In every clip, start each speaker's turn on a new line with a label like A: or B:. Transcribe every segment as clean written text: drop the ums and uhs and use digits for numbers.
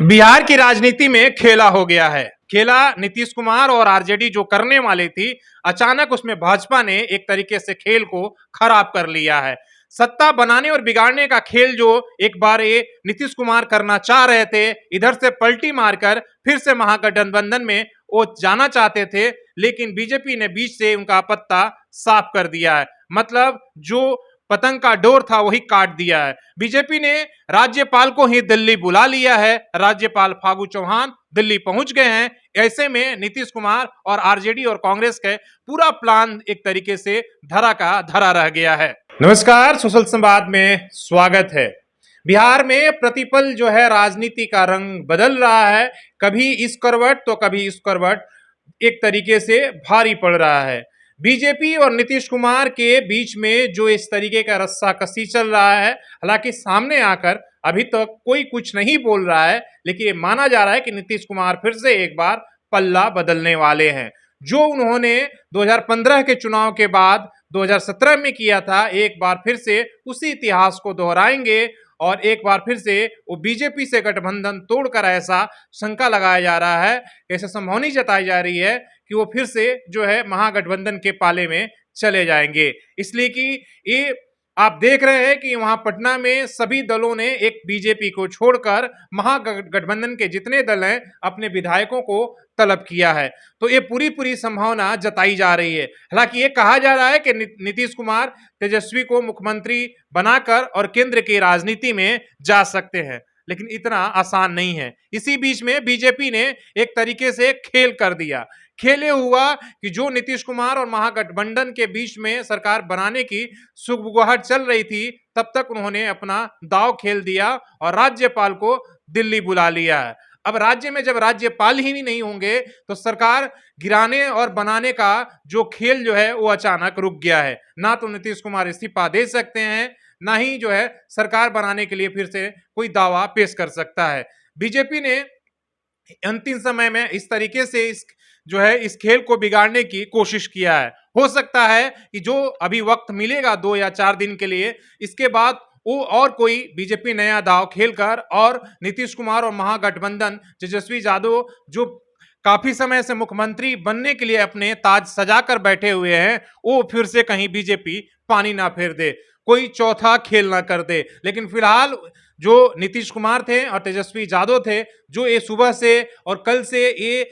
A: बिहार की राजनीति में खेला हो गया है। खेला नीतीश कुमार और आरजेडी जो करने वाली थी, अचानक उसमें भाजपा ने एक तरीके से खेल को खराब कर लिया है। सत्ता बनाने और बिगाड़ने का खेल जो एक बार ये नीतीश कुमार करना चाह रहे थे, इधर से पलटी मारकर फिर से महागठबंधन में वो जाना चाहते थे, लेकिन बीजेपी ने बीच से उनका पत्ता साफ कर दिया है। मतलब जो पतंग का डोर था वही काट दिया है। बीजेपी ने राज्यपाल को ही दिल्ली बुला लिया है। राज्यपाल फागू चौहान दिल्ली पहुंच गए हैं। ऐसे में नीतीश कुमार और आरजेडी और कांग्रेस के पूरा प्लान एक तरीके से धरा का धरा रह गया है। नमस्कार, सोशल संवाद में स्वागत है। बिहार में प्रतिपल जो है राजनीति का रंग बदल रहा है, कभी इस करवट तो कभी इस करवट, एक तरीके से भारी पड़ रहा है। बीजेपी और नीतीश कुमार के बीच में जो इस तरीके का रस्साकसी चल रहा है, हालांकि सामने आकर अभी तक कोई कुछ नहीं बोल रहा है, लेकिन ये माना जा रहा है कि नीतीश कुमार फिर से एक बार पल्ला बदलने वाले हैं। जो उन्होंने 2015 के चुनाव के बाद 2017 में किया था, एक बार फिर से उसी इतिहास को दोहराएंगे और एक बार फिर से वो बीजेपी से गठबंधन तोड़कर, ऐसा शंका लगाया जा रहा है, ऐसे संभावना जताई जा रही है कि वो फिर से जो है महागठबंधन के पाले में चले जाएंगे। इसलिए कि ये आप देख रहे हैं कि वहां पटना में सभी दलों ने एक बीजेपी को छोड़कर महागठबंधन के जितने दल हैं अपने विधायकों को तलब किया है। तो ये पूरी पूरी संभावना जताई जा रही है। हालांकि ये कहा जा रहा है कि नीतीश कुमार तेजस्वी को मुख्यमंत्री बनाकर और केंद्र की राजनीति में जा सकते हैं, लेकिन इतना आसान नहीं है। इसी बीच में बीजेपी ने एक तरीके से खेल कर दिया। खेले हुआ कि जो नीतीश कुमार और महागठबंधन के बीच में सरकार बनाने की सुगबुगाहट चल रही थी, तब तक उन्होंने अपना दांव खेल दिया और राज्यपाल को दिल्ली बुला लिया है। अब राज्य में जब राज्यपाल ही नहीं होंगे तो सरकार गिराने और बनाने का जो खेल जो है वो अचानक रुक गया है। ना तो नीतीश कुमार इस्तीफा दे सकते हैं, ना ही जो है सरकार बनाने के लिए फिर से कोई दावा पेश कर सकता है। बीजेपी ने अंतिम समय में इस तरीके से इस खेल को बिगाड़ने की कोशिश किया है। हो सकता है कि जो अभी वक्त मिलेगा 2 या 4 दिन के लिए, इसके बाद वो और कोई बीजेपी नया दांव खेलकर और नीतीश कुमार और महागठबंधन तेजस्वी यादव जो काफी समय से मुख्यमंत्री बनने के लिए अपने ताज सजाकर बैठे हुए हैं, वो फिर से कहीं बीजेपी पानी ना फेर दे, कोई चौथा खेल ना कर दे। लेकिन फिलहाल जो नीतीश कुमार थे और तेजस्वी यादव थे, जो ये सुबह से और कल से ये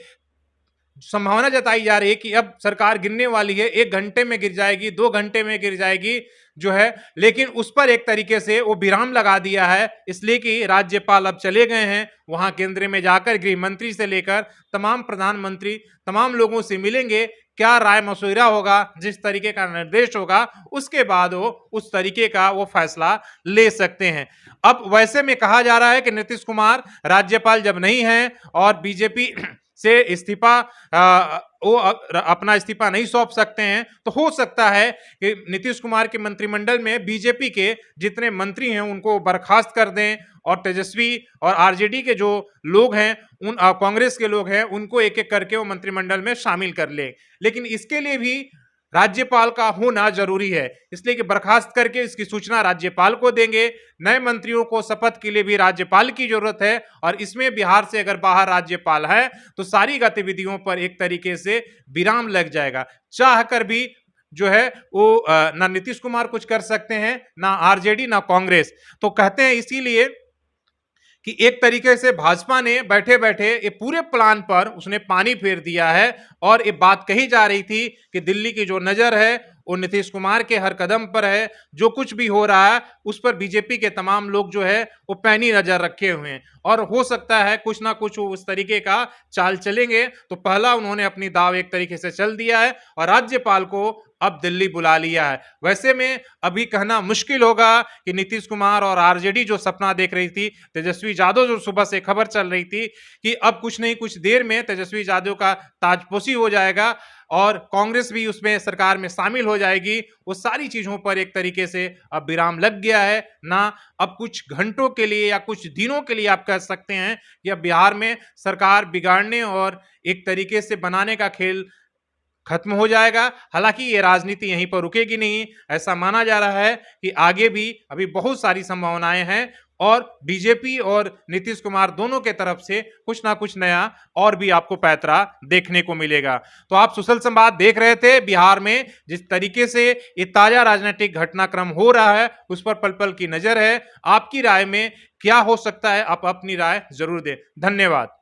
A: संभावना जताई जा रही है कि अब सरकार गिरने वाली है, 1 घंटे में गिर जाएगी, 2 घंटे में गिर जाएगी जो है, लेकिन उस पर एक तरीके से वो विराम लगा दिया है, इसलिए कि राज्यपाल अब चले गए हैं। वहां केंद्र में जाकर गृह मंत्री से लेकर तमाम प्रधानमंत्री तमाम लोगों से मिलेंगे। क्या राय मशविरा होगा, जिस तरीके का निर्देश होगा उसके बाद वो उस तरीके का वो फैसला ले सकते हैं। अब वैसे में कहा जा रहा है कि नीतीश कुमार राज्यपाल जब नहीं है और बीजेपी से इस्तीफा वो अपना इस्तीफा नहीं सौंप सकते हैं, तो हो सकता है कि नीतीश कुमार के मंत्रिमंडल में बीजेपी के जितने मंत्री हैं उनको बर्खास्त कर दें और तेजस्वी और आरजेडी के जो लोग हैं, उन कांग्रेस के लोग हैं, उनको एक एक करके वो मंत्रिमंडल में शामिल कर ले। लेकिन इसके लिए भी राज्यपाल का होना जरूरी है, इसलिए कि बर्खास्त करके इसकी सूचना राज्यपाल को देंगे। नए मंत्रियों को शपथ के लिए भी राज्यपाल की जरूरत है और इसमें बिहार से अगर बाहर राज्यपाल है तो सारी गतिविधियों पर एक तरीके से विराम लग जाएगा। चाह कर भी जो है वो ना नीतीश कुमार कुछ कर सकते हैं, ना आरजेडी, ना कांग्रेस। तो कहते हैं इसीलिए कि एक तरीके से भाजपा ने बैठे बैठे ये पूरे प्लान पर उसने पानी फेर दिया है और ये बात कही जा रही थी कि दिल्ली की जो नजर है वो नीतीश कुमार के हर कदम पर है। जो कुछ भी हो रहा है उस पर बीजेपी के तमाम लोग जो है वो पैनी नजर रखे हुए हैं और हो सकता है कुछ ना कुछ उस तरीके का चाल चलेंगे। तो पहला उन्होंने अपनी दाव एक तरीके से चल दिया है और राज्यपाल को अब दिल्ली बुला लिया है। वैसे में अभी कहना मुश्किल होगा कि नीतीश कुमार और आरजेडी जो सपना देख रही थी, तेजस्वी यादव जो सुबह से खबर चल रही थी कि अब कुछ नहीं कुछ देर में तेजस्वी यादव का ताजपोशी हो जाएगा और कांग्रेस भी उसमें सरकार में शामिल हो जाएगी, वो सारी चीजों पर एक तरीके से अब विराम लग गया है ना। अब कुछ घंटों के लिए या कुछ दिनों के लिए आप कह सकते हैं कि अब बिहार में सरकार बिगाड़ने और एक तरीके से बनाने का खेल खत्म हो जाएगा। हालांकि ये राजनीति यहीं पर रुकेगी नहीं, ऐसा माना जा रहा है कि आगे भी अभी बहुत सारी संभावनाएं हैं। और बीजेपी और नीतीश कुमार दोनों के तरफ से कुछ ना कुछ नया और भी आपको पैतरा देखने को मिलेगा। तो आप सुशल संवाद देख रहे थे। बिहार में जिस तरीके से ये ताजा राजनीतिक घटनाक्रम हो रहा है उस पर पल पल की नजर है। आपकी राय में क्या हो सकता है, आप अपनी राय जरूर दें। धन्यवाद।